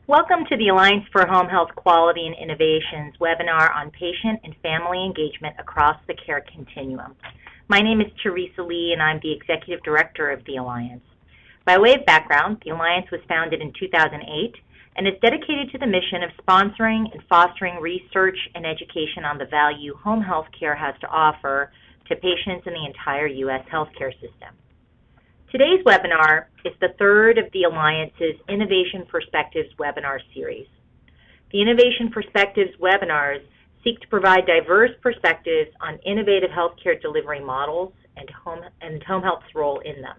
Welcome to the Alliance for Home Health Quality and Innovations webinar on patient and family engagement across the care continuum. My name is Teresa Lee, and I'm the Executive Director of the Alliance. By way of background, the Alliance was founded in 2008 and is dedicated to the mission of sponsoring and fostering research and education on the value home health care has to offer to patients in the entire U.S. healthcare system. Today's webinar is the third of the Alliance's Innovation Perspectives webinar series. The Innovation Perspectives webinars seek to provide diverse perspectives on innovative healthcare delivery models and home health's role in them.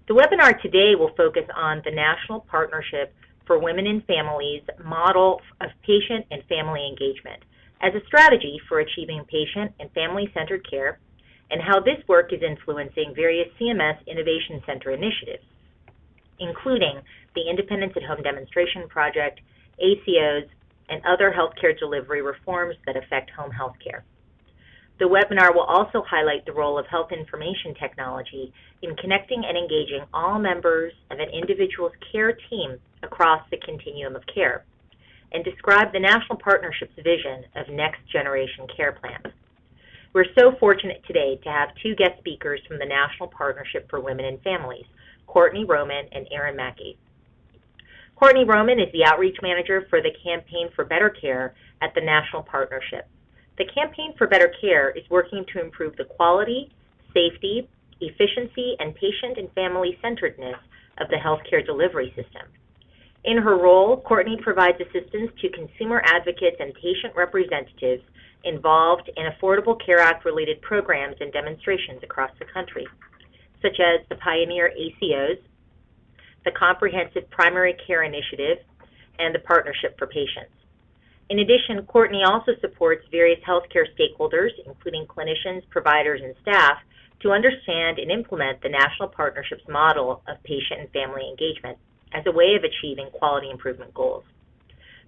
The webinar today will focus on the National Partnership for Women and Families model of patient and family engagement as a strategy for achieving patient and family-centered care, and how this work is influencing various CMS Innovation Center initiatives, including the Independence at Home Demonstration Project, ACOs, and other healthcare delivery reforms that affect home health care. The webinar will also highlight the role of health information technology in connecting and engaging all members of an individual's care team across the continuum of care, and describe the National Partnership's vision of next generation care plans. We're so fortunate today to have two guest speakers from the National Partnership for Women and Families, Courtney Roman and Erin Mackey. Courtney Roman is the Outreach Manager for the Campaign for Better Care at the National Partnership. The Campaign for Better Care is working to improve the quality, safety, efficiency, and patient and family-centeredness of the healthcare delivery system. In her role, Courtney provides assistance to consumer advocates and patient representatives involved in Affordable Care Act-related programs and demonstrations across the country, such as the Pioneer ACOs, the Comprehensive Primary Care Initiative, and the Partnership for Patients. In addition, Courtney also supports various healthcare stakeholders, including clinicians, providers, and staff, to understand and implement the National Partnership's model of patient and family engagement as a way of achieving quality improvement goals.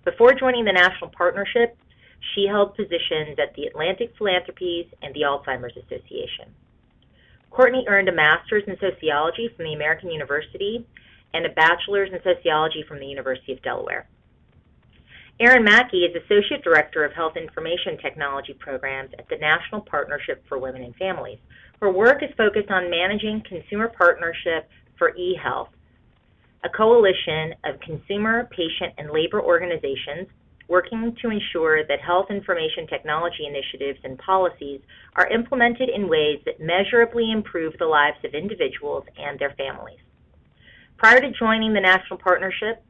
Before joining the National Partnership, she held positions at the Atlantic Philanthropies and the Alzheimer's Association. Courtney earned a master's in sociology from the American University and a bachelor's in sociology from the University of Delaware. Erin Mackey is Associate Director of Health Information Technology Programs at the National Partnership for Women and Families. Her work is focused on managing Consumer Partnership for eHealth, a coalition of consumer, patient, and labor organizations working to ensure that health information technology initiatives and policies are implemented in ways that measurably improve the lives of individuals and their families. Prior to joining the National Partnership,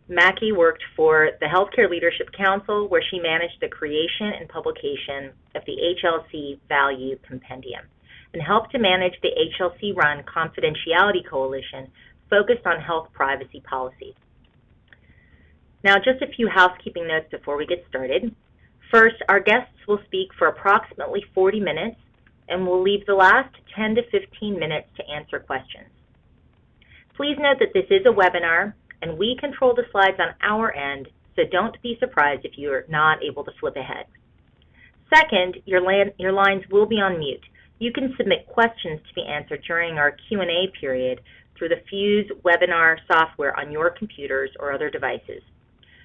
Mackey worked for the Healthcare Leadership Council, where she managed the creation and publication of the HLC Value Compendium, and helped to manage the HLC-run Confidentiality Coalition focused on health privacy policies. Now, just a few housekeeping notes before we get started. First, our guests will speak for approximately 40 minutes, and we'll leave the last 10 to 15 minutes to answer questions. Please note that this is a webinar, and we control the slides on our end, so don't be surprised if you're not able to flip ahead. Second, your lines will be on mute. You can submit questions to be answered during our Q&A period through the Fuse webinar software on your computers or other devices.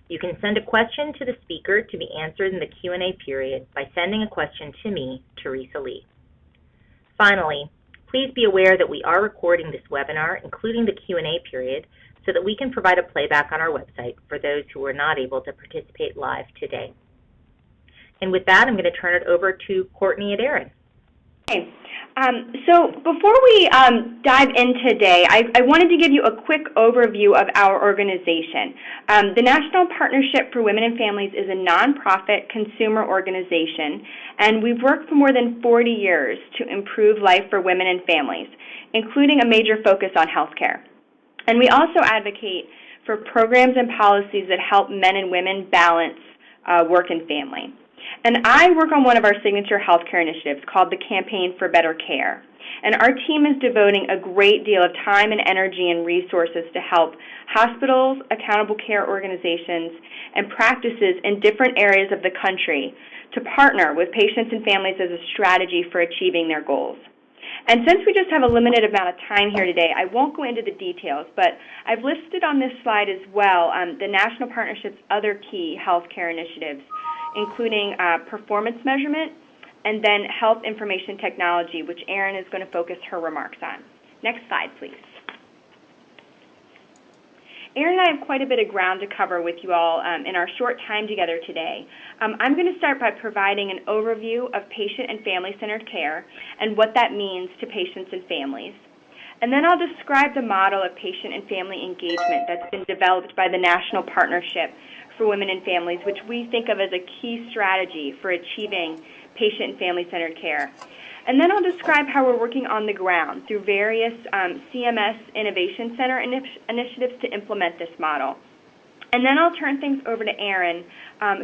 You can send a question to the speaker to be answered in the Q&A period by sending a question to me, Teresa Lee. Finally, please be aware that we are recording this webinar, including the Q&A period, so that we can provide a playback on our website for those who are not able to participate live today. And with that, I'm going to turn it over to Courtney and Erin. Okay. So before we dive in today, I wanted to give you a quick overview of our organization. The National Partnership for Women and Families is a nonprofit consumer organization, and we've worked for more than 40 years to improve life for women and families, including a major focus on healthcare. And we also advocate for programs and policies that help men and women balance work and family. And I work on one of our signature healthcare initiatives called the Campaign for Better Care. And our team is devoting a great deal of time and energy and resources to help hospitals, accountable care organizations, and practices in different areas of the country to partner with patients and families as a strategy for achieving their goals. And since we just have a limited amount of time here today, I won't go into the details, but I've listed on this slide as well the National Partnership's other key healthcare initiatives, including performance measurement and then health information technology, which Erin is going to focus her remarks on. Next slide, please. Erin and I have quite a bit of ground to cover with you all in our short time together today. I'm going to start by providing an overview of patient and family-centered care and what that means to patients and families. And then I'll describe the model of patient and family engagement that's been developed by the National Partnership for Women and Families, which we think of as a key strategy for achieving patient and family-centered care. And then I'll describe how we're working on the ground through various CMS Innovation Center initiatives to implement this model. And then I'll turn things over to Erin,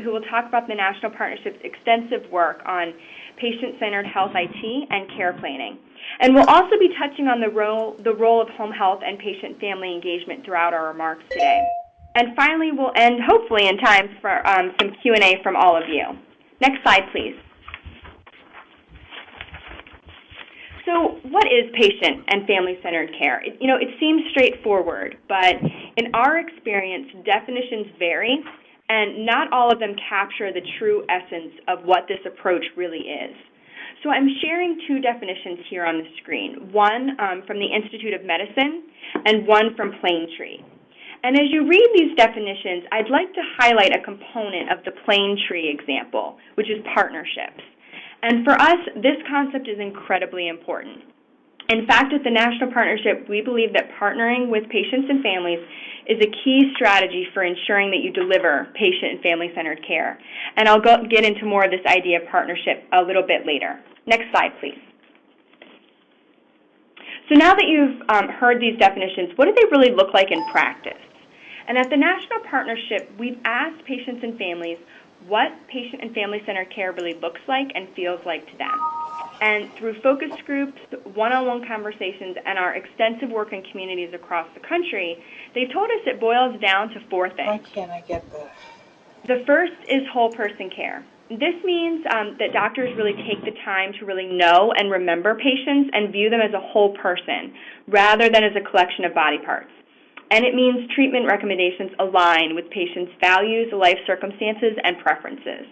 who will talk about the National Partnership's extensive work on patient-centered health IT and care planning. And we'll also be touching on the role of home health and patient-family engagement throughout our remarks today. And finally, we'll end, hopefully, in time for some Q&A from all of you. Next slide, please. So what is patient and family-centered care? It seems straightforward, but in our experience, definitions vary, and not all of them capture the true essence of what this approach really is. So I'm sharing two definitions here on the screen, one from the Institute of Medicine and one from Planetree. And as you read these definitions, I'd like to highlight a component of the Planetree example, which is partnerships. And for us, this concept is incredibly important. In fact, at the National Partnership, we believe that partnering with patients and families is a key strategy for ensuring that you deliver patient and family-centered care. And I'll get into more of this idea of partnership a little bit later. Next slide, please. So now that you've heard these definitions, what do they really look like in practice? And at the National Partnership, we've asked patients and families what patient and family-centered care really looks like and feels like to them. And through focus groups, one-on-one conversations, and our extensive work in communities across the country, they've told us it boils down to four things. Why can't I get the... The first is whole person care. This means that doctors really take the time to really know and remember patients and view them as a whole person rather than as a collection of body parts. And it means treatment recommendations align with patients' values, life circumstances, and preferences.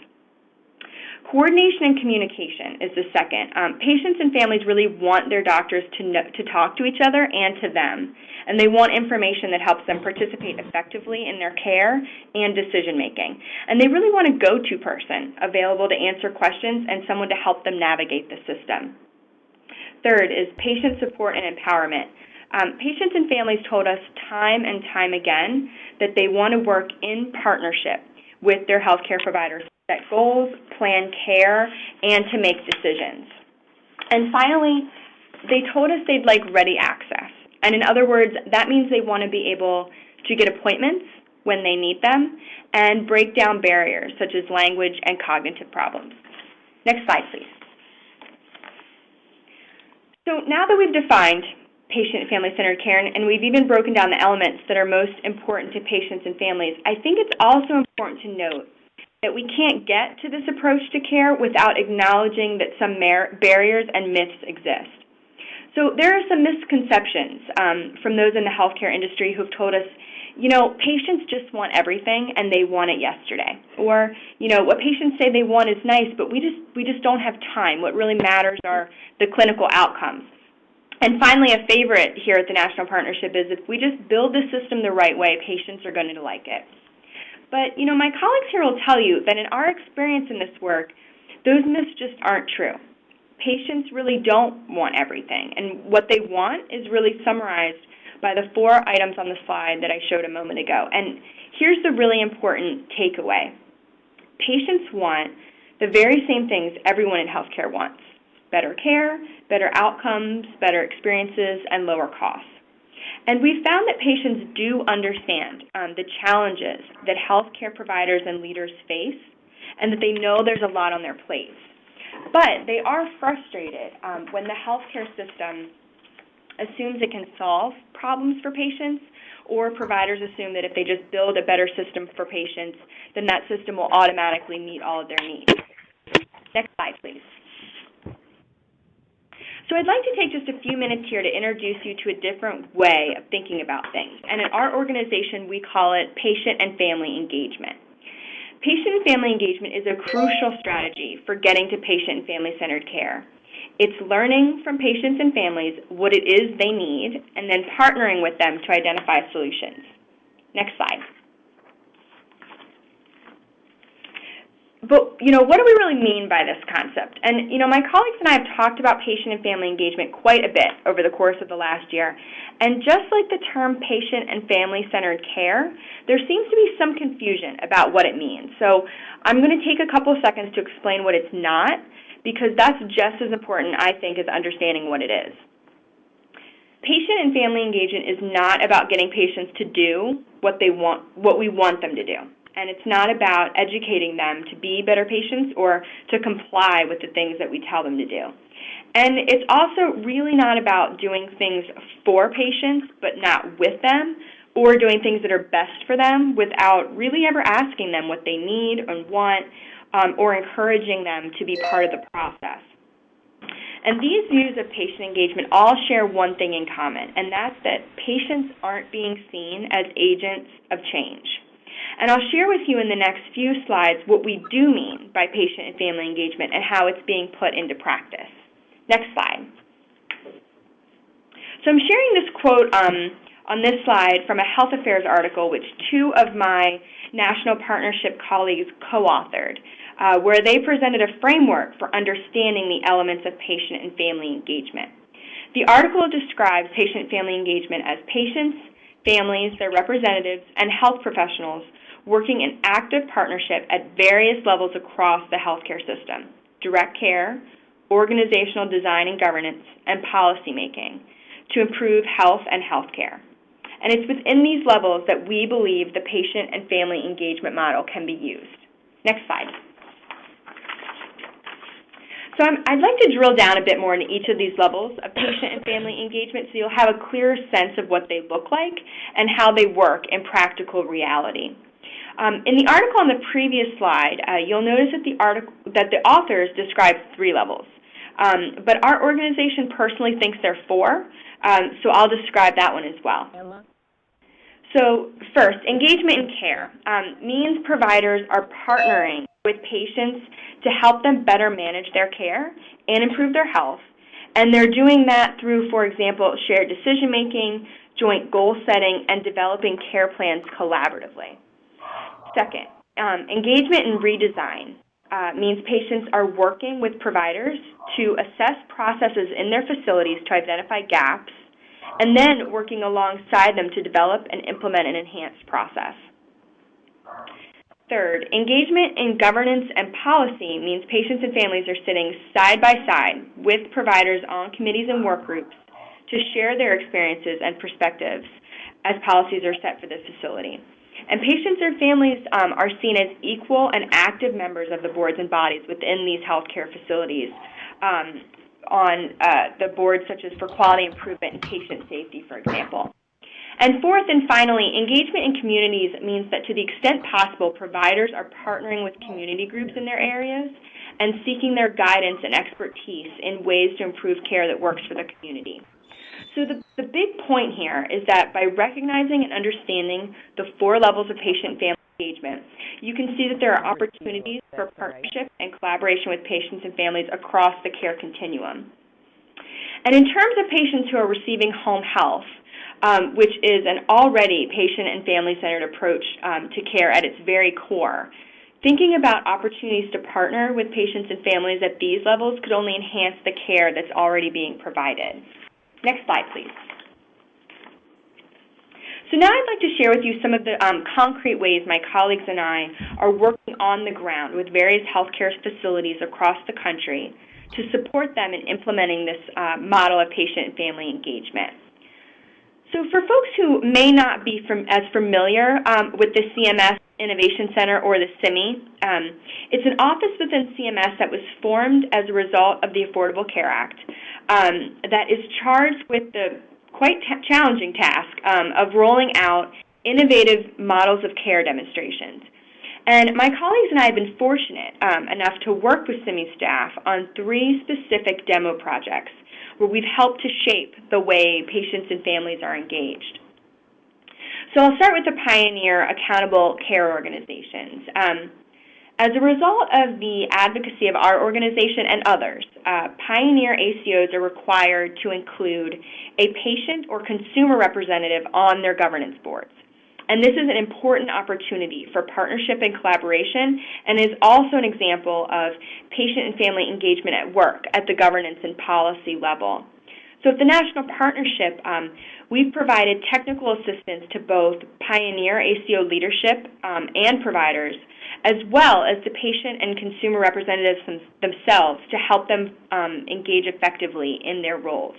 Coordination and communication is the second. Patients and families really want their doctors to talk to each other and to them, and they want information that helps them participate effectively in their care and decision-making. And they really want a go-to person available to answer questions and someone to help them navigate the system. Third is patient support and empowerment. Patients and families told us time and time again that they want to work in partnership with their healthcare providers to set goals, plan care, and to make decisions. And finally, they told us they'd like ready access. And in other words, that means they want to be able to get appointments when they need them and break down barriers such as language and cognitive problems. Next slide, please. So now that we've defined patient and family-centered care, and we've even broken down the elements that are most important to patients and families, I think it's also important to note that we can't get to this approach to care without acknowledging that some barriers and myths exist. So there are some misconceptions from those in the healthcare industry who've told us, patients just want everything and they want it yesterday. Or, what patients say they want is nice, but we just don't have time. What really matters are the clinical outcomes. And finally, a favorite here at the National Partnership is if we just build the system the right way, patients are going to like it. But, my colleagues here will tell you that in our experience in this work, those myths just aren't true. Patients really don't want everything, and what they want is really summarized by the 4 items on the slide that I showed a moment ago. And here's the really important takeaway. Patients want the very same things everyone in healthcare wants: better care, better outcomes, better experiences, and lower costs. And we've found that patients do understand the challenges that healthcare providers and leaders face, and that they know there's a lot on their plates. But they are frustrated when the healthcare system assumes it can solve problems for patients, or providers assume that if they just build a better system for patients, then that system will automatically meet all of their needs. Next slide, please. So I'd like to take just a few minutes here to introduce you to a different way of thinking about things. And in our organization, we call it patient and family engagement. Patient and family engagement is a crucial strategy for getting to patient and family-centered care. It's learning from patients and families what it is they need and then partnering with them to identify solutions. Next slide. But, what do we really mean by this concept? And, my colleagues and I have talked about patient and family engagement quite a bit over the course of the last year. And just like the term patient and family-centered care, there seems to be some confusion about what it means. So I'm going to take a couple of seconds to explain what it's not, because that's just as important, I think, as understanding what it is. Patient and family engagement is not about getting patients to do what we want them to do. And it's not about educating them to be better patients or to comply with the things that we tell them to do. And it's also really not about doing things for patients but not with them, or doing things that are best for them without really ever asking them what they need and want, or encouraging them to be part of the process. And these views of patient engagement all share one thing in common, and that's that patients aren't being seen as agents of change. And I'll share with you in the next few slides what we do mean by patient and family engagement and how it's being put into practice. Next slide. So I'm sharing this quote on this slide from a Health Affairs article which two of my National Partnership colleagues co-authored, where they presented a framework for understanding the elements of patient and family engagement. The article describes patient and family engagement as patients, families, their representatives, and health professionals working in active partnership at various levels across the healthcare system: direct care, organizational design and governance, and policymaking to improve health and healthcare. And it's within these levels that we believe the patient and family engagement model can be used. Next slide. So I'd like to drill down a bit more into each of these levels of patient and family engagement so you'll have a clearer sense of what they look like and how they work in practical reality. In the article on the previous slide, you'll notice that the authors describe 3 levels. But our organization personally thinks there are 4, so I'll describe that one as well. So first, engagement in care means providers are partnering with patients to help them better manage their care and improve their health. And they're doing that through, for example, shared decision-making, joint goal setting, and developing care plans collaboratively. Second, engagement in redesign means patients are working with providers to assess processes in their facilities to identify gaps, and then working alongside them to develop and implement an enhanced process. Third, engagement in governance and policy means patients and families are sitting side by side with providers on committees and work groups to share their experiences and perspectives as policies are set for the facility. And patients and families are seen as equal and active members of the boards and bodies within these healthcare facilities on the boards such as for quality improvement and patient safety, for example. And fourth and finally, engagement in communities means that to the extent possible, providers are partnering with community groups in their areas and seeking their guidance and expertise in ways to improve care that works for the community. So the big point here is that by recognizing and understanding the 4 levels of patient and family engagement, you can see that there are opportunities for partnership and collaboration with patients and families across the care continuum. And in terms of patients who are receiving home health, which is an already patient and family-centered approach to care at its very core, thinking about opportunities to partner with patients and families at these levels could only enhance the care that's already being provided. Next slide, please. So now I'd like to share with you some of the concrete ways my colleagues and I are working on the ground with various healthcare facilities across the country to support them in implementing this model of patient and family engagement. So for folks who may not be as familiar with the CMS Innovation Center or the CIMI, it's an office within CMS that was formed as a result of the Affordable Care Act that is charged with the quite challenging task of rolling out innovative models of care demonstrations. And my colleagues and I have been fortunate enough to work with CIMI staff on 3 specific demo projects where we've helped to shape the way patients and families are engaged. So I'll start with the Pioneer Accountable Care Organizations. As a result of the advocacy of our organization and others, Pioneer ACOs are required to include a patient or consumer representative on their governance boards. And this is an important opportunity for partnership and collaboration, and is also an example of patient and family engagement at work at the governance and policy level. So at the National Partnership, we've provided technical assistance to both Pioneer ACO leadership and providers, as well as the patient and consumer representatives themselves to help them engage effectively in their roles.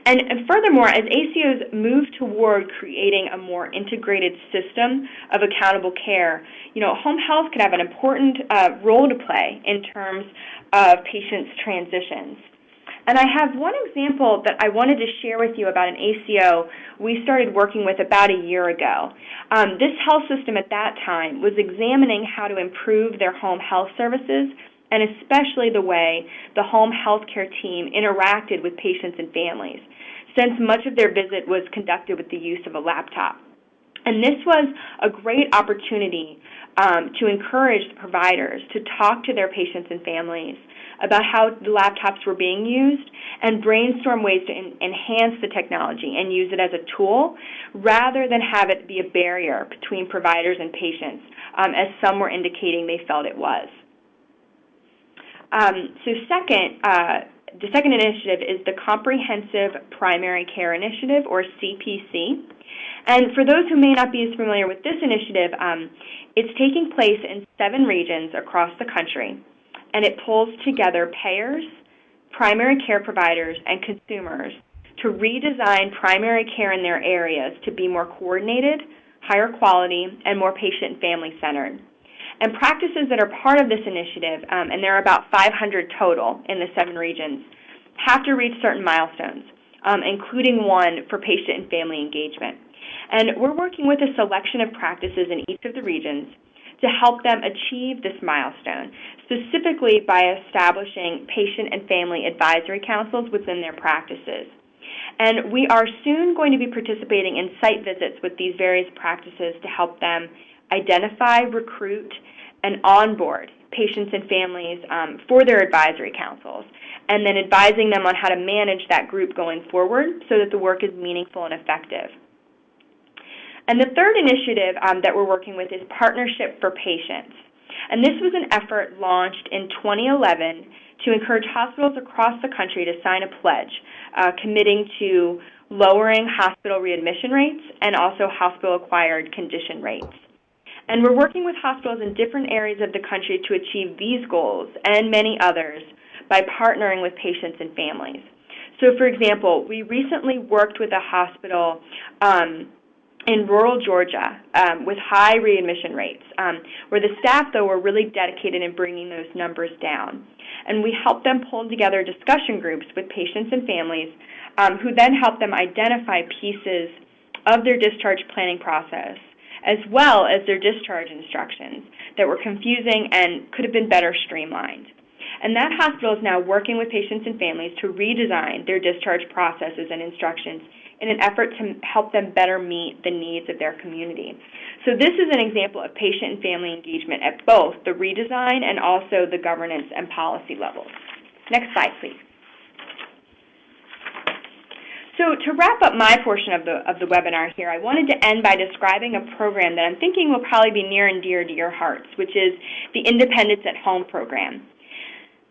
And furthermore, as ACOs move toward creating a more integrated system of accountable care, home health could have an important role to play in terms of patients' transitions. And I have one example that I wanted to share with you about an ACO we started working with about a year ago. This health system at that time was examining how to improve their home health services, and especially the way the home health care team interacted with patients and families, since much of their visit was conducted with the use of a laptop. And this was a great opportunity to encourage the providers to talk to their patients and families about how the laptops were being used and brainstorm ways to enhance the technology and use it as a tool rather than have it be a barrier between providers and patients, as some were indicating they felt it was. The second initiative is the Comprehensive Primary Care Initiative, or CPC. And for those who may not be as familiar with this initiative, it's taking place in 7 regions across the country, and it pulls together payers, primary care providers, and consumers to redesign primary care in their areas to be more coordinated, higher quality, and more patient and family-centered. And practices that are part of this initiative, and there are about 500 total in the 7 regions, have to reach certain milestones, including one for patient and family engagement. And we're working with a selection of practices in each of the regions to help them achieve this milestone, specifically by establishing patient and family advisory councils within their practices. And we are soon going to be participating in site visits with these various practices to help them identify, recruit, and onboard patients and families for their advisory councils, and then advising them on how to manage that group going forward so that the work is meaningful and effective. And the third initiative that we're working with is Partnership for Patients. And this was an effort launched in 2011 to encourage hospitals across the country to sign a pledge committing to lowering hospital readmission rates and also hospital-acquired condition rates. And we're working with hospitals in different areas of the country to achieve these goals and many others by partnering with patients and families. So, for example, we recently worked with a hospital in rural Georgia with high readmission rates, where the staff, though, were really dedicated in bringing those numbers down. And we helped them pull together discussion groups with patients and families who then helped them identify pieces of their discharge planning process, as well as their discharge instructions that were confusing and could have been better streamlined. And that hospital is now working with patients and families to redesign their discharge processes and instructions in an effort to help them better meet the needs of their community. So this is an example of patient and family engagement at both the redesign and also the governance and policy levels. Next slide, please. So to wrap up my portion of the webinar here, I wanted to end by describing a program that I'm thinking will probably be near and dear to your hearts, which is the Independence at Home program.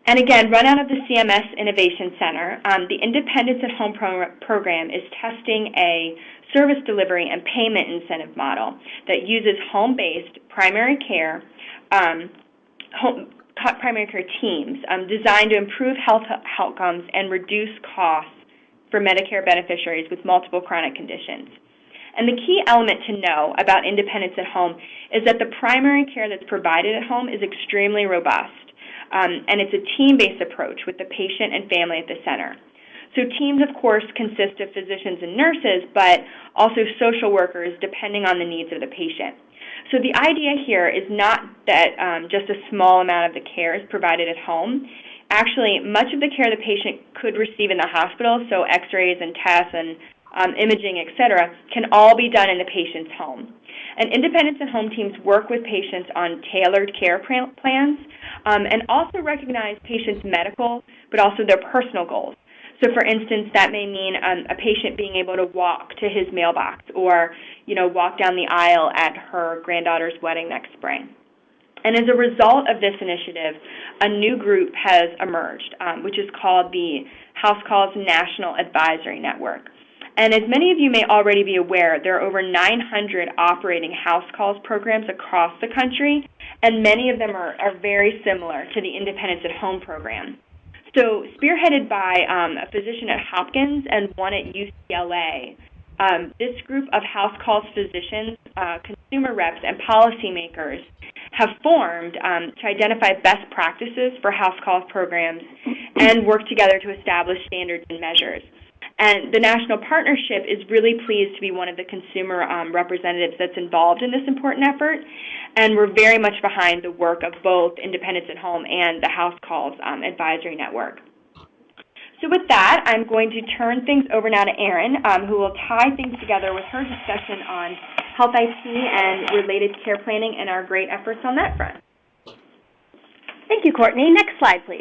And again, run out of the CMS Innovation Center, the Independence at Home program is testing a service delivery and payment incentive model that uses home-based primary care teams designed to improve health outcomes and reduce costs for Medicare beneficiaries with multiple chronic conditions. And the key element to know about Independence at Home is that the primary care that's provided at home is extremely robust. And it's a team-based approach with the patient and family at the center. So teams, of course, consist of physicians and nurses, but also social workers depending on the needs of the patient. So the idea here is not that just a small amount of the care is provided at home. Actually, much of the care the patient could receive in the hospital, so x-rays and tests and imaging, et cetera, can all be done in the patient's home. And Independence at Home teams work with patients on tailored care plans and also recognize patients' medical but also their personal goals. So, for instance, that may mean a patient being able to walk to his mailbox or, walk down the aisle at her granddaughter's wedding next spring. And as a result of this initiative, a new group has emerged, which is called the House Calls National Advisory Network. And as many of you may already be aware, there are over 900 operating house calls programs across the country, and many of them are very similar to the Independence at Home program. So spearheaded by a physician at Hopkins and one at UCLA, this group of house calls physicians, consumer reps, and policymakers have formed to identify best practices for house calls programs and work together to establish standards and measures. And the National Partnership is really pleased to be one of the consumer representatives that's involved in this important effort, and we're very much behind the work of both Independence at Home and the House Calls Advisory Network. So with that, I'm going to turn things over now to Erin, who will tie things together with her discussion on health IT and related care planning and our great efforts on that front. Thank you, Courtney. Next slide, please.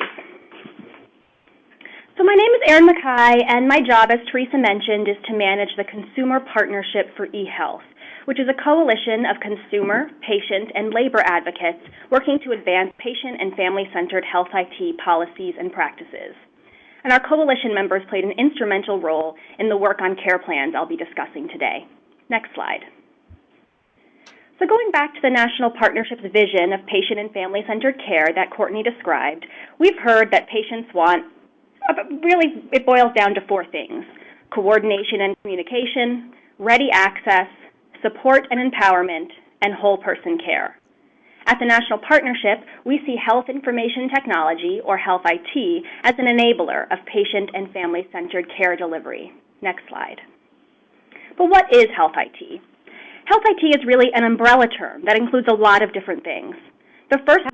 So my name is Erin Mackay, and my job, as Teresa mentioned, is to manage the Consumer Partnership for eHealth, which is a coalition of consumer, patient, and labor advocates working to advance patient and family-centered health IT policies and practices. And our coalition members played an instrumental role in the work on care plans I'll be discussing today. Next slide. So going back to the National Partnership's vision of patient and family-centered care that Courtney described, we've heard that patients want, really, it boils down to four things: coordination and communication, ready access, support and empowerment, and whole person care. At the National Partnership, we see health information technology, or health IT, as an enabler of patient and family-centered care delivery. Next slide. But what is health IT? Health IT is really an umbrella term that includes a lot of different things. The first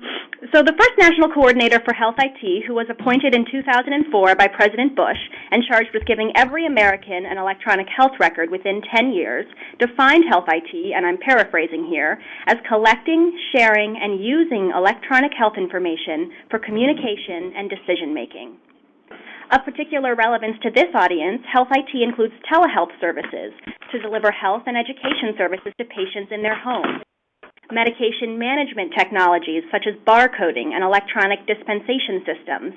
national coordinator for health IT, who was appointed in 2004 by President Bush and charged with giving every American an electronic health record within 10 years, defined health IT, and I'm paraphrasing here, as collecting, sharing, and using electronic health information for communication and decision-making. Of particular relevance to this audience, health IT includes telehealth services to deliver health and education services to patients in their homes, medication management technologies such as barcoding and electronic dispensation systems,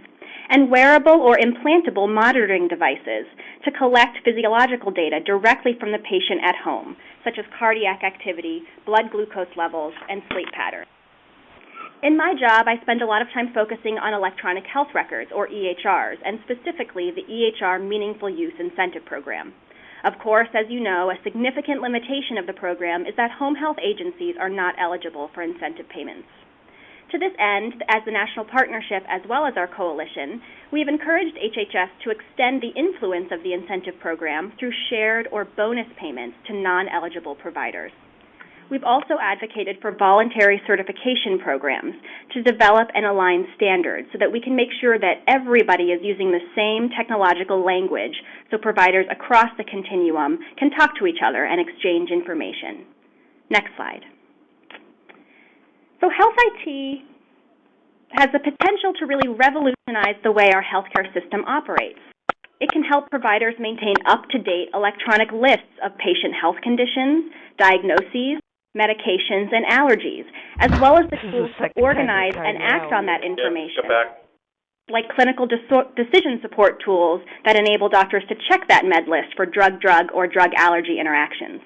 and wearable or implantable monitoring devices to collect physiological data directly from the patient at home, such as cardiac activity, blood glucose levels, and sleep patterns. In my job, I spend a lot of time focusing on electronic health records, or EHRs, and specifically the EHR Meaningful Use Incentive Program. Of course, as you know, a significant limitation of the program is that home health agencies are not eligible for incentive payments. To this end, as the National Partnership as well as our coalition, we have encouraged HHS to extend the influence of the incentive program through shared or bonus payments to non-eligible providers. We've also advocated for voluntary certification programs to develop and align standards so that we can make sure that everybody is using the same technological language so providers across the continuum can talk to each other and exchange information. Next slide. So health IT has the potential to really revolutionize the way our healthcare system operates. It can help providers maintain up-to-date electronic lists of patient health conditions, diagnoses, medications, and allergies, as well as the tools to organize and act on that information, like clinical decision support tools that enable doctors to check that med list for drug-drug or drug-allergy interactions.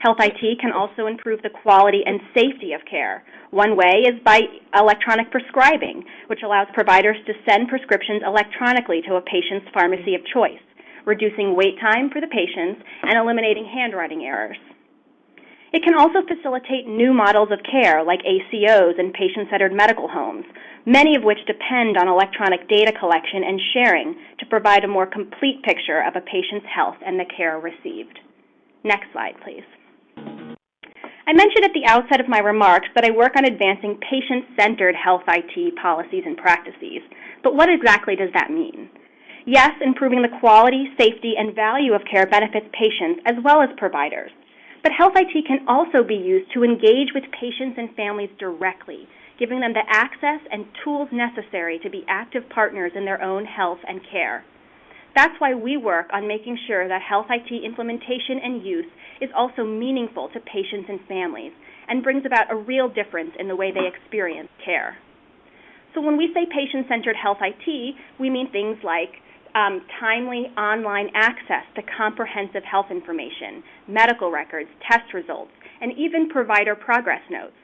Health IT can also improve the quality and safety of care. One way is by electronic prescribing, which allows providers to send prescriptions electronically to a patient's pharmacy of choice, reducing wait time for the patients and eliminating handwriting errors. It can also facilitate new models of care like ACOs and patient-centered medical homes, many of which depend on electronic data collection and sharing to provide a more complete picture of a patient's health and the care received. Next slide, please. I mentioned at the outset of my remarks that I work on advancing patient-centered health IT policies and practices. But what exactly does that mean? Yes, improving the quality, safety, and value of care benefits patients as well as providers. But Health IT can also be used to engage with patients and families directly, giving them the access and tools necessary to be active partners in their own health and care. That's why we work on making sure that Health IT implementation and use is also meaningful to patients and families and brings about a real difference in the way they experience care. So when we say patient-centered Health IT, we mean things like timely online access to comprehensive health information, medical records, test results, and even provider progress notes.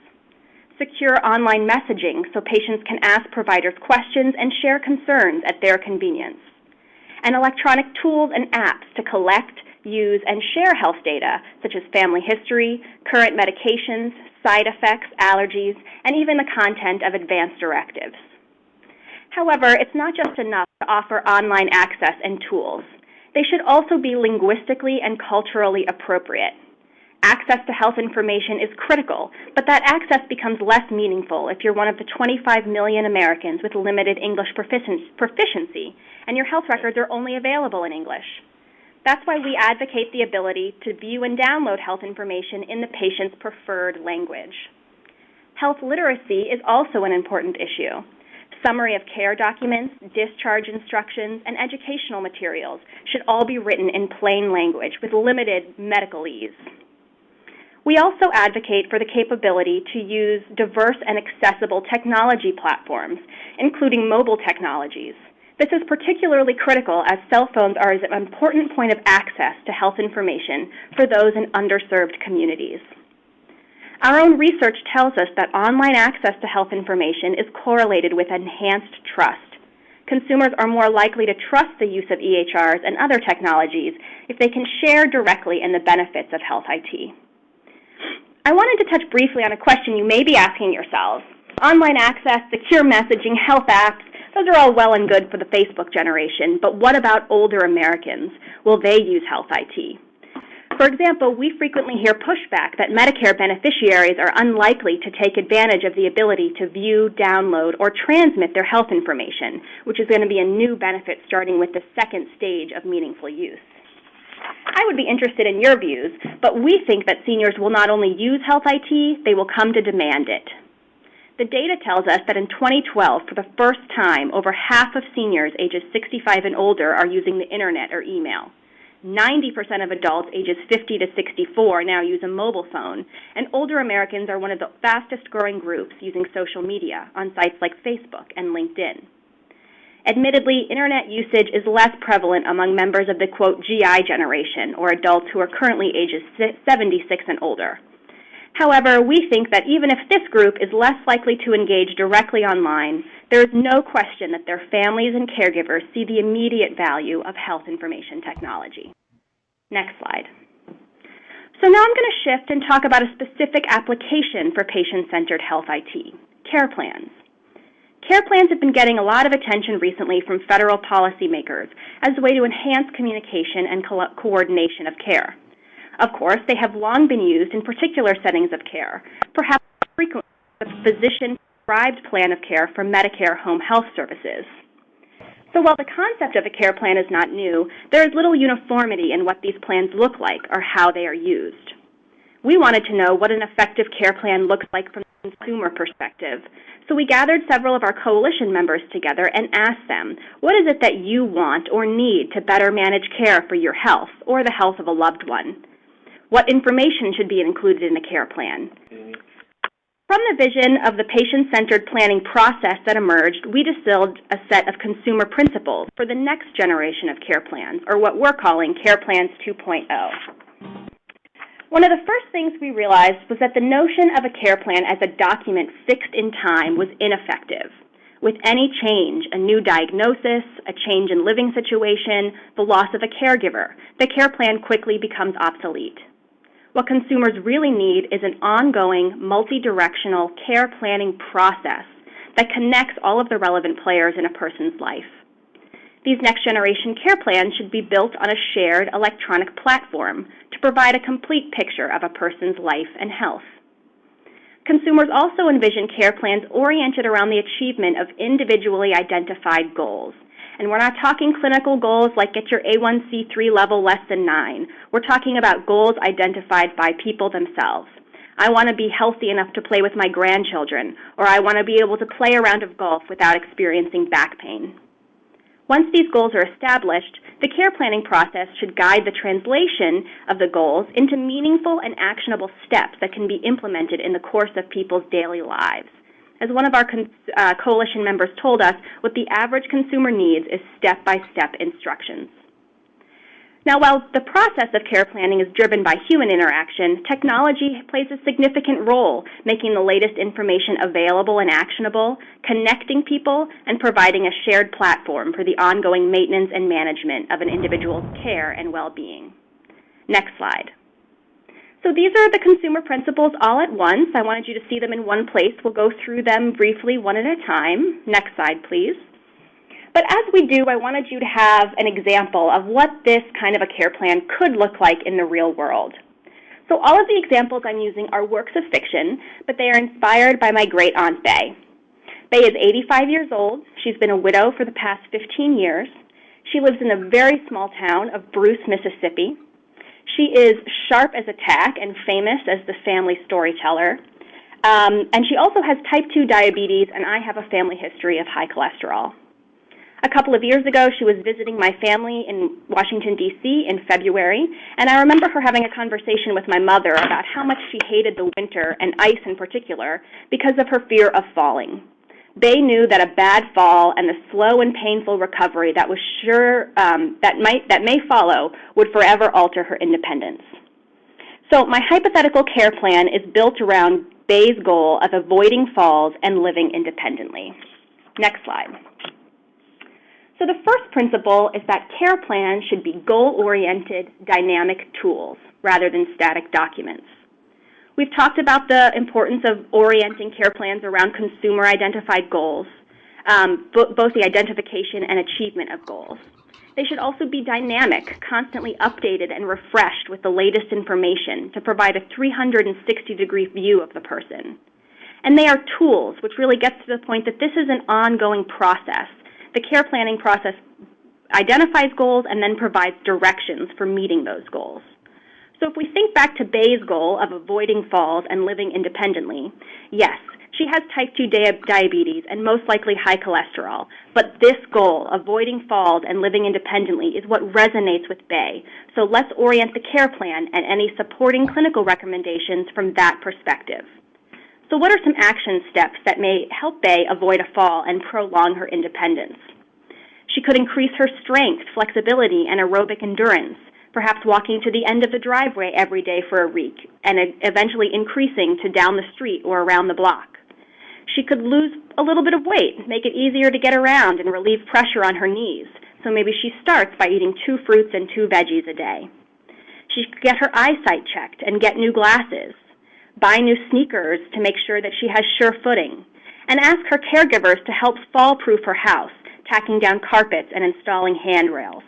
Secure online messaging so patients can ask providers questions and share concerns at their convenience. And electronic tools and apps to collect, use, and share health data, such as family history, current medications, side effects, allergies, and even the content of advanced directives. However, it's not just enough to offer online access and tools. They should also be linguistically and culturally appropriate. Access to health information is critical, but that access becomes less meaningful if you're one of the 25 million Americans with limited English proficiency and your health records are only available in English. That's why we advocate the ability to view and download health information in the patient's preferred language. Health literacy is also an important issue. Summary of care documents, discharge instructions, and educational materials should all be written in plain language with limited medical ease. We also advocate for the capability to use diverse and accessible technology platforms, including mobile technologies. This is particularly critical as cell phones are an important point of access to health information for those in underserved communities. Our own research tells us that online access to health information is correlated with enhanced trust. Consumers are more likely to trust the use of EHRs and other technologies if they can share directly in the benefits of Health IT. I wanted to touch briefly on a question you may be asking yourselves. Online access, secure messaging, health apps, those are all well and good for the Facebook generation, but what about older Americans? Will they use Health IT? For example, we frequently hear pushback that Medicare beneficiaries are unlikely to take advantage of the ability to view, download, or transmit their health information, which is going to be a new benefit starting with the second stage of meaningful use. I would be interested in your views, but we think that seniors will not only use Health IT, they will come to demand it. The data tells us that in 2012, for the first time, over half of seniors ages 65 and older are using the internet or email. 90% of adults ages 50 to 64 now use a mobile phone, and older Americans are one of the fastest growing groups using social media on sites like Facebook and LinkedIn. Admittedly, internet usage is less prevalent among members of the, quote, GI generation, or adults who are currently ages 76 and older. However, we think that even if this group is less likely to engage directly online, there is no question that their families and caregivers see the immediate value of health information technology. Next slide. So now I'm going to shift and talk about a specific application for patient-centered Health IT, care plans. Care plans have been getting a lot of attention recently from federal policymakers as a way to enhance communication and coordination of care. Of course, they have long been used in particular settings of care, perhaps frequently a physician-prescribed plan of care for Medicare home health services. So while the concept of a care plan is not new, there is little uniformity in what these plans look like or how they are used. We wanted to know what an effective care plan looks like from the consumer perspective, so we gathered several of our coalition members together and asked them, what is it that you want or need to better manage care for your health or the health of a loved one? What information should be included in a care plan? From the vision of the patient-centered planning process that emerged, we distilled a set of consumer principles for the next generation of care plans, or what we're calling Care Plans 2.0. One of the first things we realized was that the notion of a care plan as a document fixed in time was ineffective. With any change, a new diagnosis, a change in living situation, the loss of a caregiver, the care plan quickly becomes obsolete. What consumers really need is an ongoing, multi-directional care planning process that connects all of the relevant players in a person's life. These next-generation care plans should be built on a shared electronic platform to provide a complete picture of a person's life and health. Consumers also envision care plans oriented around the achievement of individually identified goals. And we're not talking clinical goals like get your A1C3 level less than 9. We're talking about goals identified by people themselves. I want to be healthy enough to play with my grandchildren, or I want to be able to play a round of golf without experiencing back pain. Once these goals are established, the care planning process should guide the translation of the goals into meaningful and actionable steps that can be implemented in the course of people's daily lives. As one of our coalition members told us, what the average consumer needs is step-by-step instructions. Now, while the process of care planning is driven by human interaction, technology plays a significant role, making the latest information available and actionable, connecting people, and providing a shared platform for the ongoing maintenance and management of an individual's care and well-being. Next slide. So these are the consumer principles all at once. I wanted you to see them in one place. We'll go through them briefly one at a time. Next slide, please. But as we do, I wanted you to have an example of what this kind of a care plan could look like in the real world. So all of the examples I'm using are works of fiction, but they are inspired by my great Aunt Bay. Bay is 85 years old. She's been a widow for the past 15 years. She lives in the very small town of Bruce, Mississippi. She is sharp as a tack and famous as the family storyteller. And she also has type 2 diabetes, and I have a family history of high cholesterol. A couple of years ago, she was visiting my family in Washington, D.C. in February, and I remember her having a conversation with my mother about how much she hated the winter, and ice in particular, because of her fear of falling. Bay knew that a bad fall and the slow and painful recovery that was sure that may follow would forever alter her independence. So my hypothetical care plan is built around Bay's goal of avoiding falls and living independently. Next slide. So the first principle is that care plans should be goal-oriented, dynamic tools rather than static documents. We've talked about the importance of orienting care plans around consumer-identified goals, both the identification and achievement of goals. They should also be dynamic, constantly updated and refreshed with the latest information to provide a 360-degree view of the person. And they are tools, which really gets to the point that this is an ongoing process. The care planning process identifies goals and then provides directions for meeting those goals. So if we think back to Bay's goal of avoiding falls and living independently, yes, she has type 2 diabetes and most likely high cholesterol, but this goal, avoiding falls and living independently, is what resonates with Bay. So let's orient the care plan and any supporting clinical recommendations from that perspective. So what are some action steps that may help Bay avoid a fall and prolong her independence? She could increase her strength, flexibility, and aerobic endurance, perhaps walking to the end of the driveway every day for a week, and eventually increasing to down the street or around the block. She could lose a little bit of weight, make it easier to get around and relieve pressure on her knees, so maybe she starts by eating 2 fruits and 2 veggies a day. She could get her eyesight checked and get new glasses, buy new sneakers to make sure that she has sure footing, and ask her caregivers to help fall-proof her house, tacking down carpets and installing handrails.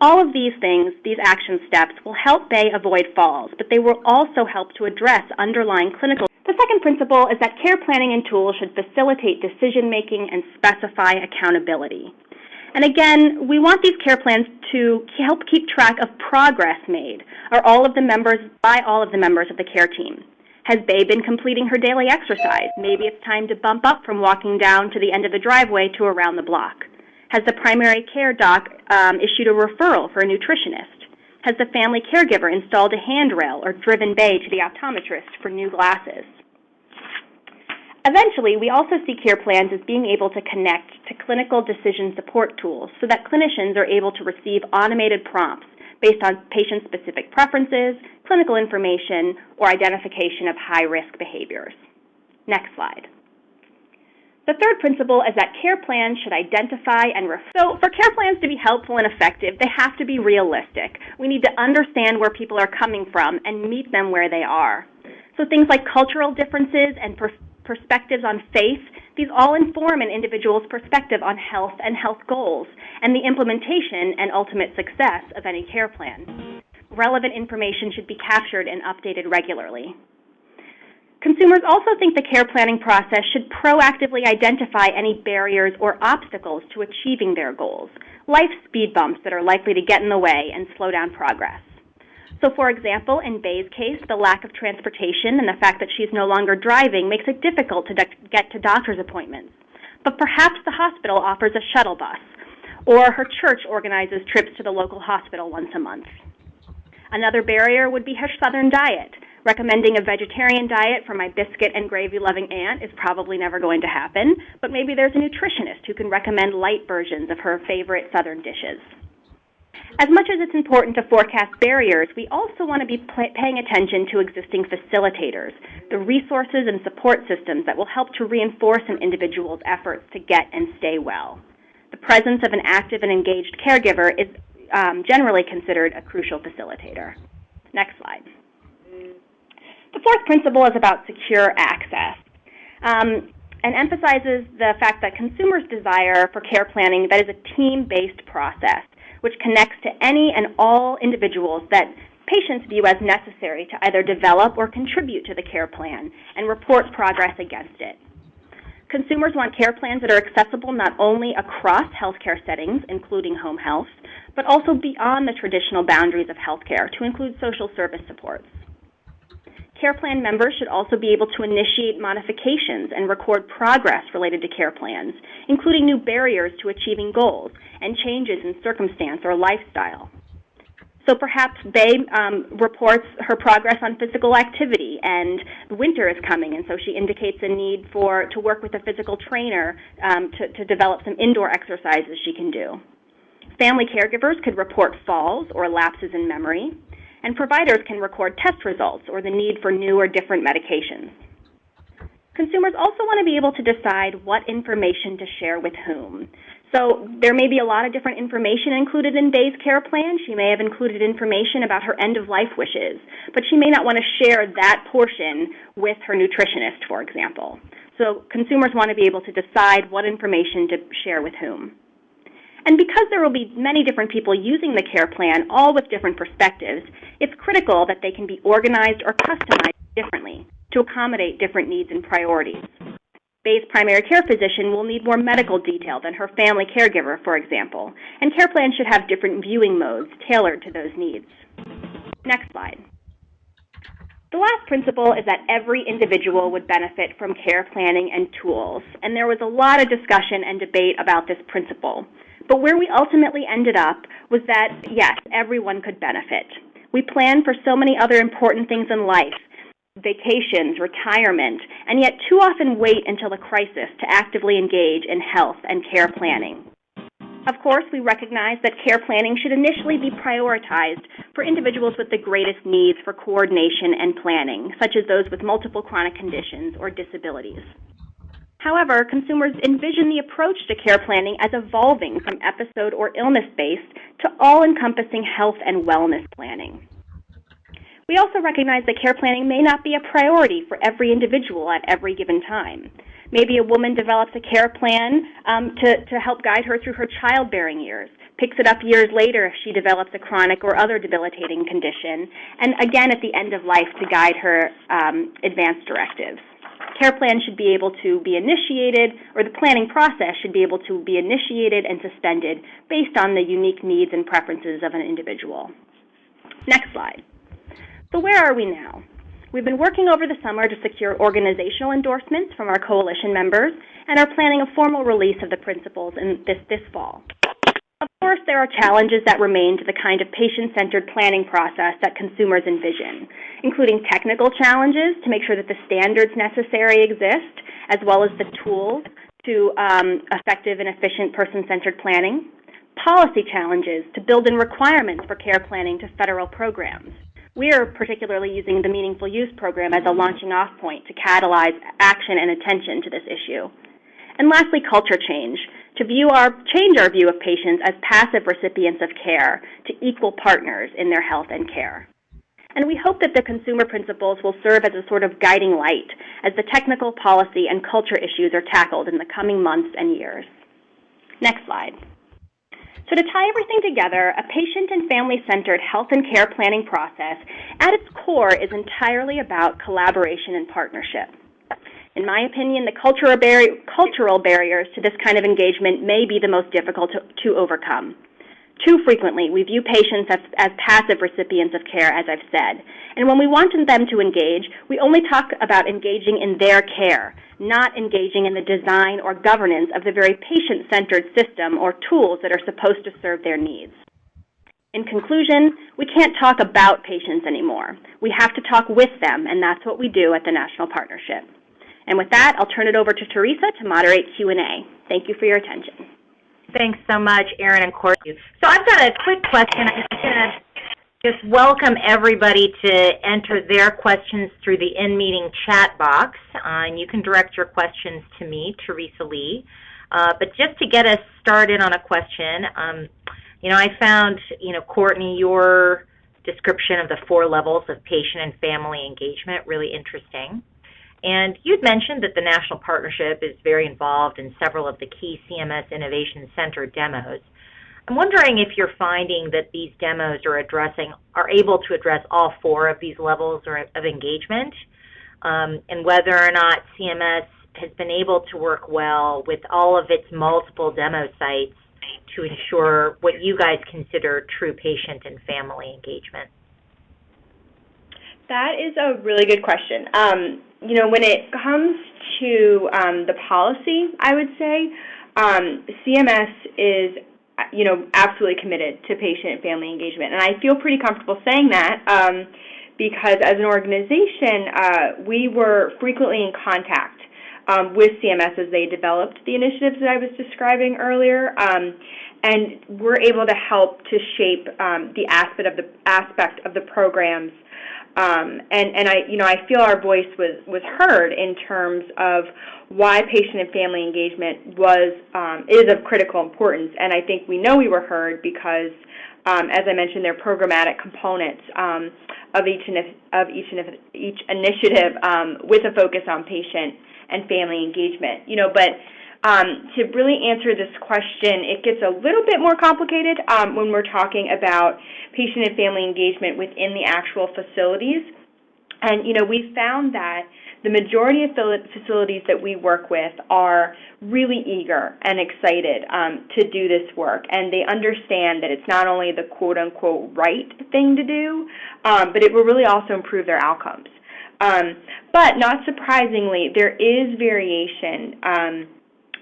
All of these things, these action steps, will help Bay avoid falls, but they will also help to address underlying clinical. The second principle is that care planning and tools should facilitate decision-making and specify accountability. And again, we want these care plans to help keep track of progress made by all of the members of the care team. Has Bay been completing her daily exercise? Maybe it's time to bump up from walking down to the end of the driveway to around the block. Has the primary care doc issued a referral for a nutritionist? Has the family caregiver installed a handrail or driven Bay to the optometrist for new glasses? Eventually, we also see care plans as being able to connect to clinical decision support tools so that clinicians are able to receive automated prompts based on patient-specific preferences, clinical information, or identification of high-risk behaviors. Next slide. The third principle is that care plans should identify and So for care plans to be helpful and effective, they have to be realistic. We need to understand where people are coming from and meet them where they are. So things like cultural differences and perspectives on faith, these all inform an individual's perspective on health and health goals and the implementation and ultimate success of any care plan. Relevant information should be captured and updated regularly. Consumers also think the care planning process should proactively identify any barriers or obstacles to achieving their goals, life speed bumps that are likely to get in the way and slow down progress. So, for example, in Bay's case, the lack of transportation and the fact that she's no longer driving makes it difficult to get to doctor's appointments. But perhaps the hospital offers a shuttle bus, or her church organizes trips to the local hospital once a month. Another barrier would be her Southern diet. Recommending a vegetarian diet for my biscuit and gravy-loving aunt is probably never going to happen, but maybe there's a nutritionist who can recommend light versions of her favorite Southern dishes. As much as it's important to forecast barriers, we also want to be paying attention to existing facilitators, the resources and support systems that will help to reinforce an individual's efforts to get and stay well. The presence of an active and engaged caregiver is generally considered a crucial facilitator. Next slide. The fourth principle is about secure access and emphasizes the fact that consumers desire for care planning that is a team-based process, which connects to any and all individuals that patients view as necessary to either develop or contribute to the care plan and report progress against it. Consumers want care plans that are accessible not only across healthcare settings, including home health, but also beyond the traditional boundaries of healthcare to include social service supports. Care plan members should also be able to initiate modifications and record progress related to care plans, including new barriers to achieving goals and changes in circumstance or lifestyle. So perhaps Bay reports her progress on physical activity, and winter is coming, and so she indicates a need to work with a physical trainer to develop some indoor exercises she can do. Family caregivers could report falls or lapses in memory, and providers can record test results or the need for new or different medications. Consumers also want to be able to decide what information to share with whom. So there may be a lot of different information included in Bay's care plan. She may have included information about her end-of-life wishes, but she may not want to share that portion with her nutritionist, for example. So consumers want to be able to decide what information to share with whom. And because there will be many different people using the care plan, all with different perspectives, it's critical that they can be organized or customized differently to accommodate different needs and priorities. Bay's primary care physician will need more medical detail than her family caregiver, for example, and care plans should have different viewing modes tailored to those needs. Next slide. The last principle is that every individual would benefit from care planning and tools, and there was a lot of discussion and debate about this principle. But where we ultimately ended up was that, yes, everyone could benefit. We plan for so many other important things in life, vacations, retirement, and yet too often wait until a crisis to actively engage in health and care planning. Of course, we recognize that care planning should initially be prioritized for individuals with the greatest needs for coordination and planning, such as those with multiple chronic conditions or disabilities. However, consumers envision the approach to care planning as evolving from episode or illness-based to all-encompassing health and wellness planning. We also recognize that care planning may not be a priority for every individual at every given time. Maybe a woman develops a care plan to help guide her through her childbearing years, picks it up years later if she develops a chronic or other debilitating condition, and again at the end of life to guide her advanced directives. Care plans should be able to be initiated, or the planning process should be able to be initiated and suspended based on the unique needs and preferences of an individual. Next slide. So where are we now? We've been working over the summer to secure organizational endorsements from our coalition members and are planning a formal release of the principles in this fall. Of course, there are challenges that remain to the kind of patient-centered planning process that consumers envision, including technical challenges to make sure that the standards necessary exist, as well as the tools to effective and efficient person-centered planning, policy challenges to build in requirements for care planning to federal programs. We are particularly using the Meaningful Use program as a launching off point to catalyze action and attention to this issue. And lastly, culture change, to change our view of patients as passive recipients of care to equal partners in their health and care. And we hope that the consumer principles will serve as a sort of guiding light as the technical, policy, and culture issues are tackled in the coming months and years. Next slide. So to tie everything together, a patient and family-centered health and care planning process at its core is entirely about collaboration and partnership. In my opinion, the cultural barriers to this kind of engagement may be the most difficult to overcome. Too frequently, we view patients as passive recipients of care, as I've said. And when we want them to engage, we only talk about engaging in their care, not engaging in the design or governance of the very patient-centered system or tools that are supposed to serve their needs. In conclusion, we can't talk about patients anymore. We have to talk with them, and that's what we do at the National Partnership. And with that, I'll turn it over to Teresa to moderate Q&A. Thank you for your attention. Thanks so much, Erin and Courtney. So I've got a quick question. I'm just going to welcome everybody to enter their questions through the in-meeting chat box. And you can direct your questions to me, Teresa Lee. But just to get us started on a question, I found, Courtney, your description of the 4 levels of patient and family engagement really interesting. And you'd mentioned that the National Partnership is very involved in several of the key CMS Innovation Center demos. I'm wondering if you're finding that these demos are able to address all 4 of these levels of engagement, and whether or not CMS has been able to work well with all of its multiple demo sites to ensure what you guys consider true patient and family engagement. That is a really good question. When it comes to the policy, I would say CMS is, absolutely committed to patient and family engagement. And I feel pretty comfortable saying that because as an organization, we were frequently in contact with CMS as they developed the initiatives that I was describing earlier. And we're able to help to shape the aspect of the programs. I feel our voice was heard in terms of why patient and family engagement is of critical importance, and I think we know we were heard because, as I mentioned, they're programmatic components of each initiative with a focus on patient and family engagement. But to really answer this question, it gets a little bit more complicated when we're talking about patient and family engagement within the actual facilities. And, we found that the majority of facilities that we work with are really eager and excited to do this work. And they understand that it's not only the quote-unquote right thing to do, but it will really also improve their outcomes. But not surprisingly, there is variation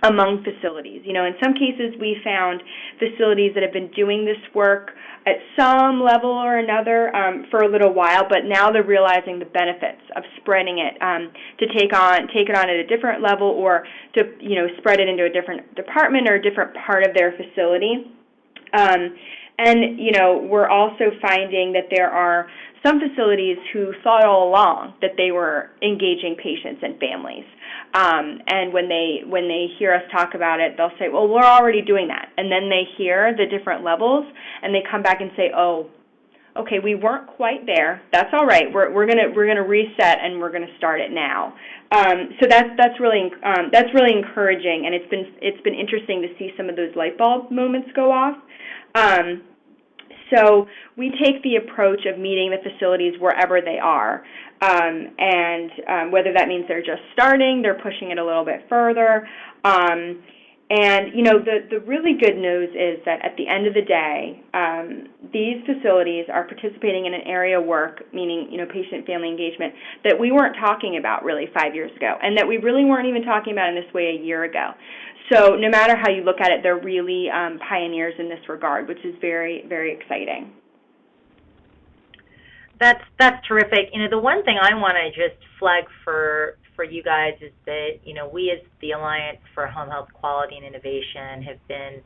among facilities. In some cases we found facilities that have been doing this work at some level or another for a little while, but now they're realizing the benefits of spreading it to take it on at a different level, or to spread it into a different department or a different part of their facility. And we're also finding that there are some facilities who thought all along that they were engaging patients and families. And when they hear us talk about it, they'll say, well, we're already doing that. And then they hear the different levels, and they come back and say, oh, okay, we weren't quite there. That's all right. We're gonna reset, and we're gonna start it now. So that's really encouraging, and it's been interesting to see some of those light bulb moments go off. So we take the approach of meeting the facilities wherever they are, and whether that means they're just starting, they're pushing it a little bit further. And the really good news is that at the end of the day, these facilities are participating in an area of work, meaning patient-family engagement, that we weren't talking about really 5 years ago, and that we really weren't even talking about in this way a year ago. So no matter how you look at it, they're really pioneers in this regard, which is very, very exciting. That's terrific. The one thing I want to just flag for you guys is that we as the Alliance for Home Health Quality and Innovation have been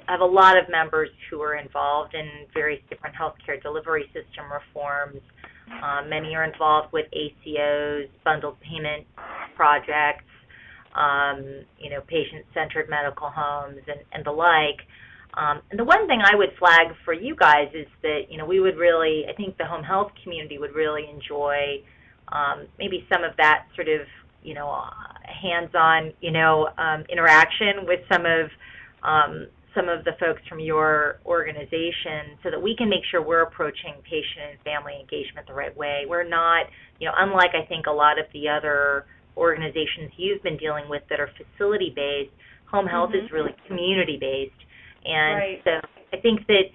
have a lot of members who are involved in various different healthcare delivery system reforms. Many are involved with ACOs, bundled payment projects, patient-centered medical homes, and the like. And the one thing I would flag for you guys is that, we would really, I think the home health community would really enjoy maybe some of that sort of, hands-on, interaction with some some of the folks from your organization so that we can make sure we're approaching patient and family engagement the right way. We're not, unlike I think a lot of the other organizations you've been dealing with that are facility-based, home health is really community-based. And right. So I think that,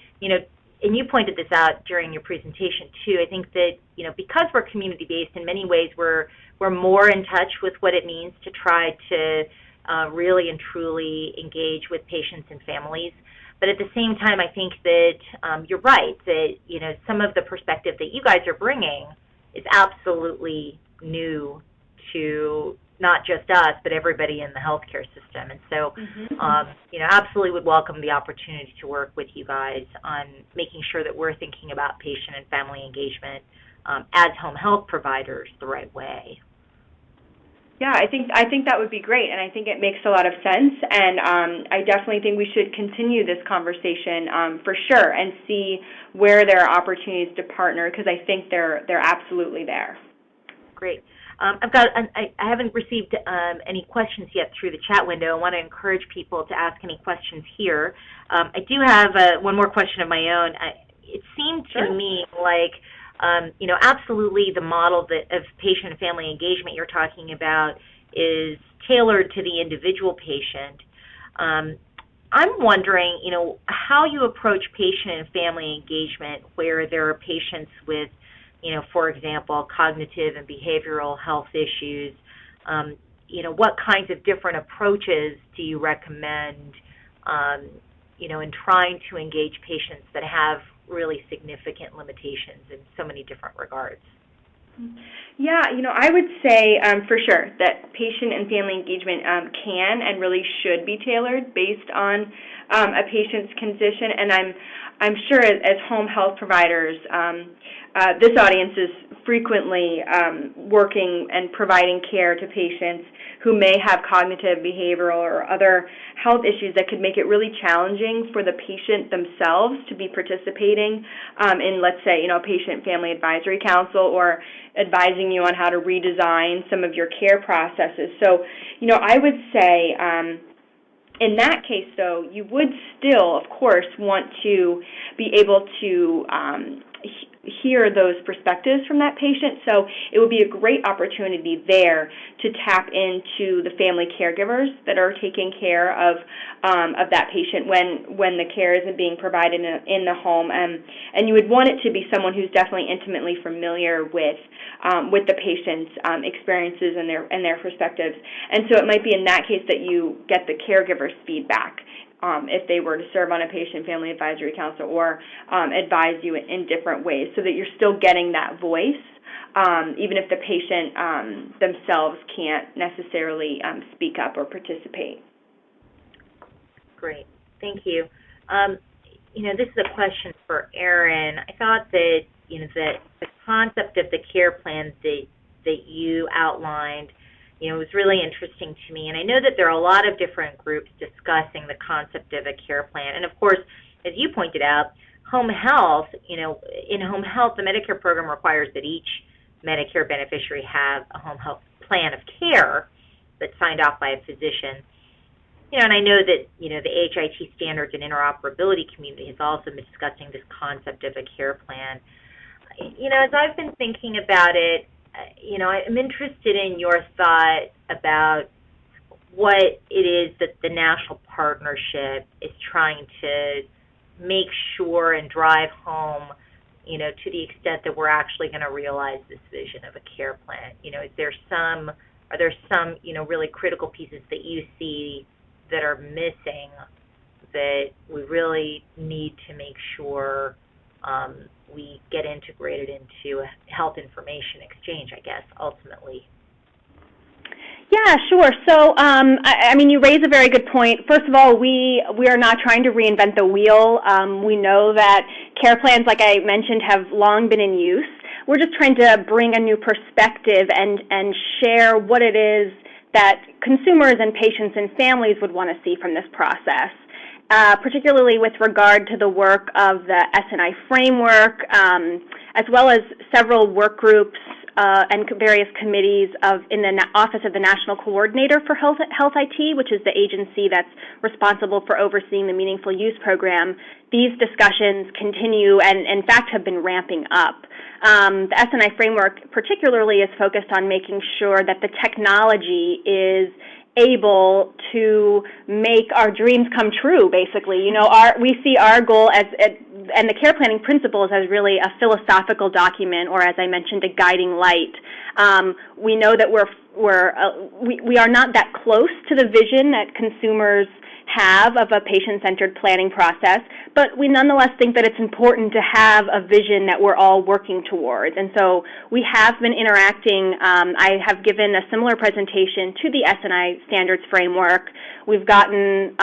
and you pointed this out during your presentation too, I think that, because we're community-based, in many ways we're more in touch with what it means to try to really and truly engage with patients and families. But at the same time, I think that you're right, that, some of the perspective that you guys are bringing is absolutely new to not just us, but everybody in the healthcare system. And so, absolutely would welcome the opportunity to work with you guys on making sure that we're thinking about patient and family engagement as home health providers the right way. Yeah, I think that would be great, and I think it makes a lot of sense, and I definitely think we should continue this conversation for sure and see where there are opportunities to partner, because I think they're absolutely there. Great. I haven't received any questions yet through the chat window. I want to encourage people to ask any questions here. I do have one more question of my own. It seemed to me like absolutely the model of patient and family engagement you're talking about is tailored to the individual patient. I'm wondering, how you approach patient and family engagement where there are patients with, for example, cognitive and behavioral health issues. What kinds of different approaches do you recommend, in trying to engage patients that have really significant limitations in so many different regards? Yeah, I would say for sure that patient and family engagement can and really should be tailored based on a patient's condition, and I'm sure as home health providers, this audience is frequently working and providing care to patients who may have cognitive, behavioral, or other health issues that could make it really challenging for the patient themselves to be participating in, let's say, a patient family advisory council or advising you on how to redesign some of your care processes. So, I would say in that case, though, you would still, of course, want to be able to hear those perspectives from that patient. So it would be a great opportunity there to tap into the family caregivers that are taking care of that patient when the care isn't being provided in the home. And you would want it to be someone who's definitely intimately familiar with the patient's experiences and their perspectives. And so it might be in that case that you get the caregiver's feedback. If they were to serve on a patient family advisory council or advise you in different ways, so that you're still getting that voice, even if the patient themselves can't necessarily speak up or participate. Great. Thank you. This is a question for Erin. I thought that, that the concept of the care plans that you outlined, was really interesting to me. And I know that there are a lot of different groups discussing the concept of a care plan. And of course, as you pointed out, home health, in home health, the Medicare program requires that each Medicare beneficiary have a home health plan of care that's signed off by a physician. And I know that, the HIT standards and interoperability community has also been discussing this concept of a care plan. As I've been thinking about it, I'm interested in your thought about what it is that the national partnership is trying to make sure and drive home, to the extent that we're actually going to realize this vision of a care plan. Are there some, really critical pieces that you see that are missing that we really need to make sure we get integrated into a health information exchange, I guess, ultimately? Yeah, sure. So, you raise a very good point. First of all, we are not trying to reinvent the wheel. We know that care plans, like I mentioned, have long been in use. We're just trying to bring a new perspective and share what it is that consumers and patients and families would want to see from this process. Particularly with regard to the work of the S&I framework, as well as several work groups and various committees in the Office of the National Coordinator for Health IT, which is the agency that's responsible for overseeing the Meaningful Use Program. These discussions continue and, in fact, have been ramping up. The S&I framework particularly is focused on making sure that the technology is able to make our dreams come true, basically. We see our goal and the care planning principles as really a philosophical document, or as I mentioned, a guiding light. We know that we are not that close to the vision that consumers have of a patient-centered planning process, but we nonetheless think that it's important to have a vision that we're all working towards. And so we have been interacting. I have given a similar presentation to the S&I standards framework. We've gotten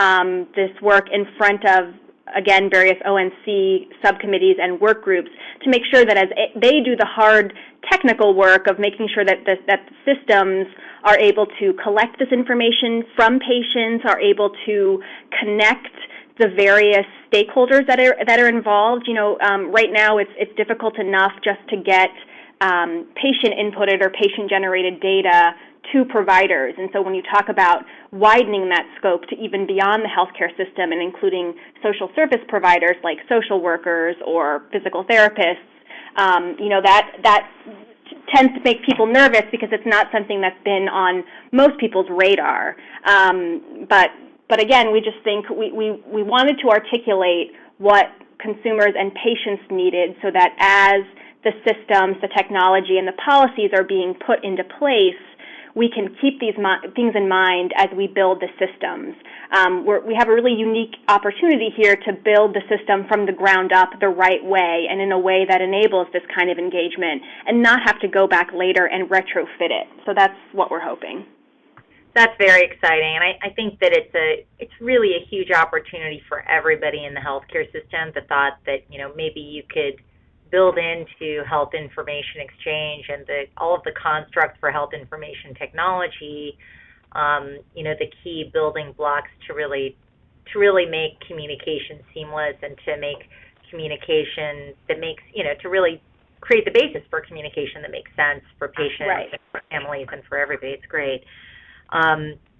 this work in front of, again, various ONC subcommittees and work groups to make sure that as they do the hard technical work of making sure that the systems are able to collect this information from patients, are able to connect the various stakeholders that are involved. Right now it's difficult enough just to get patient inputted or patient generated data to providers. And so when you talk about widening that scope to even beyond the healthcare system and including social service providers like social workers or physical therapists, that tends to make people nervous because it's not something that's been on most people's radar. But again, we just think we wanted to articulate what consumers and patients needed so that as the systems, the technology, and the policies are being put into place, we can keep these things in mind as we build the systems. We have a really unique opportunity here to build the system from the ground up the right way and in a way that enables this kind of engagement and not have to go back later and retrofit it. So that's what we're hoping. That's very exciting, and I think that it's really a huge opportunity for everybody in the healthcare system. The thought that maybe you could build into health information exchange and all of the constructs for health information technology, the key building blocks to really make communication seamless and to make communication that makes, to really create the basis for communication that makes sense for patients, right, and for families, and for everybody. It's great.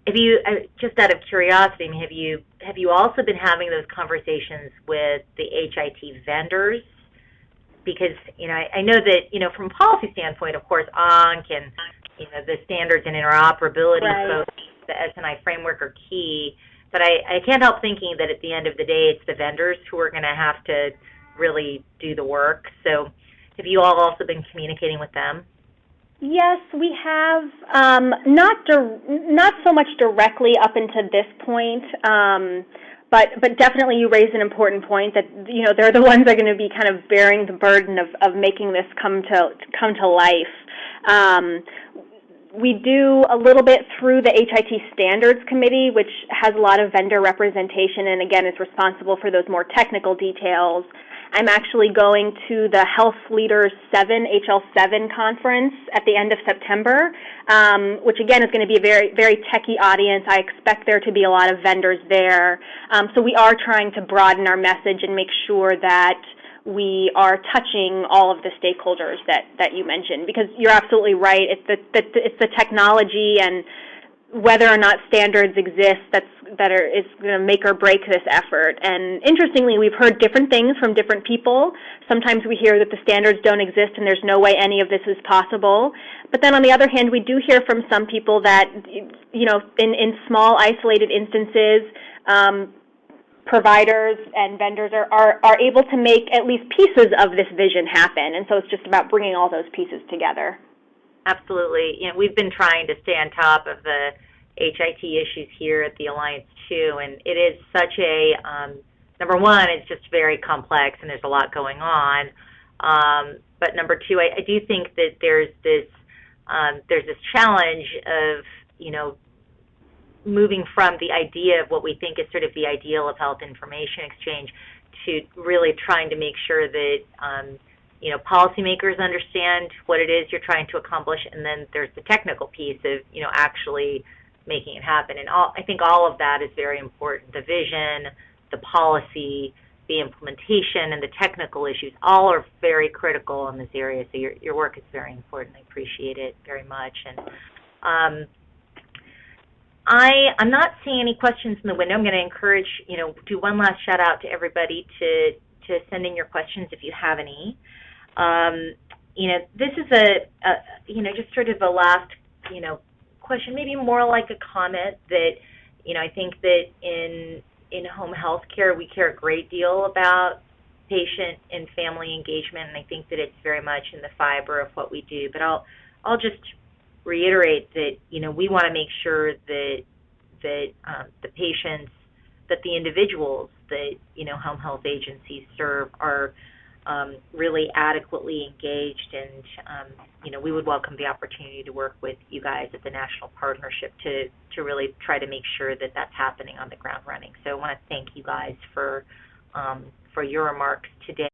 If you, just out of curiosity, have you also been having those conversations with the HIT vendors? Because, I know that, from a policy standpoint, of course, ONC and, the standards and interoperability, right, both the S&I framework are key. But I can't help thinking that at the end of the day, it's the vendors who are going to have to really do the work. So have you all also been communicating with them? Yes, we have, not so much directly up until this point, but definitely you raise an important point that they're the ones that are going to be kind of bearing the burden of making this come to life. We do a little bit through the HIT Standards Committee, which has a lot of vendor representation and, again, is responsible for those more technical details. I'm actually going to the Health Leaders 7, HL7 conference at the end of September, which again is going to be a very, very techie audience. I expect there to be a lot of vendors there. So we are trying to broaden our message and make sure that we are touching all of the stakeholders that you mentioned, because you're absolutely right. It's the technology and whether or not standards exist is going to make or break this effort. And interestingly, we've heard different things from different people. Sometimes we hear that the standards don't exist and there's no way any of this is possible. But then on the other hand, we do hear from some people that, in small isolated instances, providers and vendors are able to make at least pieces of this vision happen. And so it's just about bringing all those pieces together. Absolutely. We've been trying to stay on top of the HIT issues here at the Alliance too, and it is such a number one, it's just very complex and there's a lot going on. But number two, I do think that there's this challenge of moving from the idea of what we think is sort of the ideal of health information exchange to really trying to make sure that policymakers understand what it is you're trying to accomplish, and then there's the technical piece of, actually making it happen. And I think all of that is very important, the vision, the policy, the implementation and the technical issues, all are very critical in this area. So your work is very important. I appreciate it very much. And I'm not seeing any questions in the window. I'm going to encourage, do one last shout out to everybody to send in your questions if you have any. This is just sort of a last, question, maybe more like a comment that, I think that in home health care, we care a great deal about patient and family engagement, and I think that it's very much in the fiber of what we do. But I'll just reiterate that, we want to make sure that the patients, that the individuals that, home health agencies serve are really adequately engaged, and we would welcome the opportunity to work with you guys at the National Partnership to really try to make sure that that's happening on the ground running. So I want to thank you guys for your remarks today.